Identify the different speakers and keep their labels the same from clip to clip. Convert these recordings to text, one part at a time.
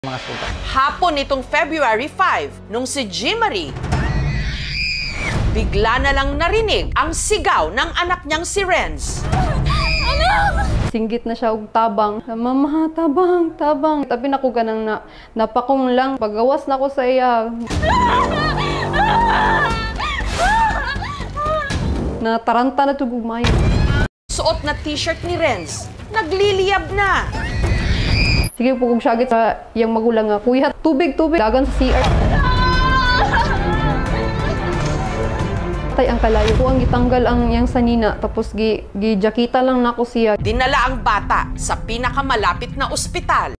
Speaker 1: Mga sugat.
Speaker 2: Hapon nitong February 5, nung si Jimmarie bigla na lang narinig ang sigaw ng anak niyang si Renz.
Speaker 3: Singgit na siya og tabang. Mama, tabang, tabang. Tapi na ko ganang napakong lang. Pagawas na ko sa iya. Nataranta na tugugmay.
Speaker 2: Suot na t-shirt ni Renz, nagliliyab na.
Speaker 3: Sige po kung syagit sa iyang magulang nga, kuya, tubig, tubig, dagan sa CR. Tay ang kalayo ko ang gitanggal ang iyang sanina, tapos gi-jakita lang nako siya.
Speaker 2: Dinala ang bata sa pinakamalapit na ospital.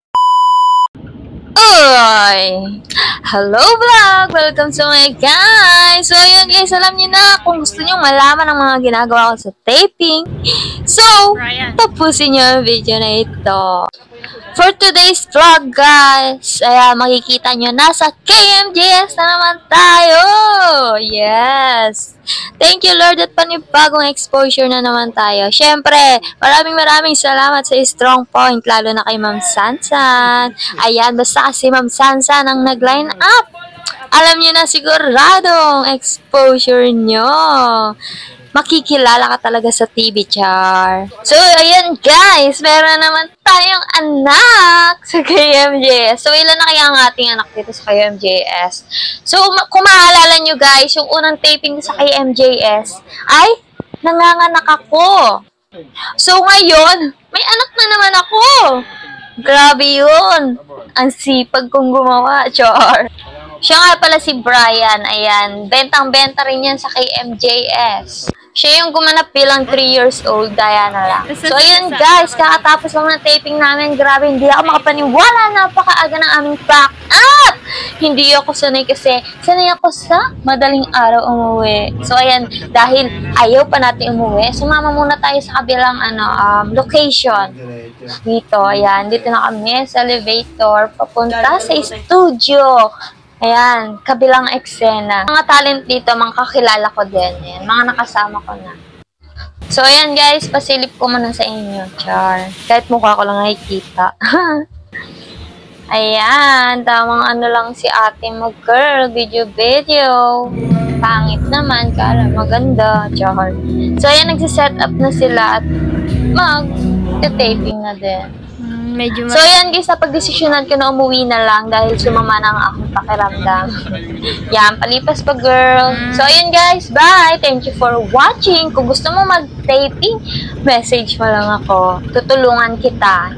Speaker 4: Oy! Hello vlog! Welcome to my guys! So ayun guys, alam niyo na kung gusto niyo malaman ang mga ginagawa ko sa taping. So, tapusin niyo ang video na ito. For today's vlog guys, makikita niyo nasa KMJS na naman tayo! Yes! Thank you Lord at panibagong exposure na naman tayo. Syempre, maraming salamat sa Strong Point, lalo na kay Ma'am Sansan. Ayan, basta kasi Ma'am Sansan ang nag-line up. Alam niyo na siguradong exposure niyo. Makikilala ka talaga sa TV, char. So, ayan guys, meron naman tayong anak sa KMJS. So, ilan na kaya ang ating anak dito sa KMJS? So, kung maalala nyo guys, yung unang taping sa KMJS ay nanganganak ako. So, ngayon, may anak na naman ako. Grabe yun. Ang sipag kong gumawa, char. Siya nga pala si Brian, ayan. Bentang-benta rin yan sa KMJS. Siya yung gumanap bilang 3 years old, gaya na lang. So, ayan guys, kakatapos lang ng taping namin. Grabe, hindi ako makapaniwala. Napakaaga ng aming pack up! Hindi ako sanay kasi sanay ako sa madaling araw umuwi. So, ayan, dahil ayaw pa natin umuwi, sumama muna tayo sa kabilang location. Dito, ayan, dito na kami sa elevator, papunta sa studio. Ayan, kabilang eksena. Mga talent dito, mga kakilala ko din. Ayan, mga nakasama ko na. So, ayan guys, pasilip ko muna sa inyo. Char. Kahit mukha ko lang nakikita. Ayan, tamang ano lang si ate mag-girl. Video. Pangit naman, kala maganda. Char. So, ayan, nagsiset up na sila at mag-taping na din. So, ayan guys, napag-desisyonan ko na umuwi na lang dahil sumama na ang aking pakiramdam. Yan, palipas pa girl. So, ayan guys, bye! Thank you for watching. Kung gusto mo mag-taping, message mo lang ako. Tutulungan kita.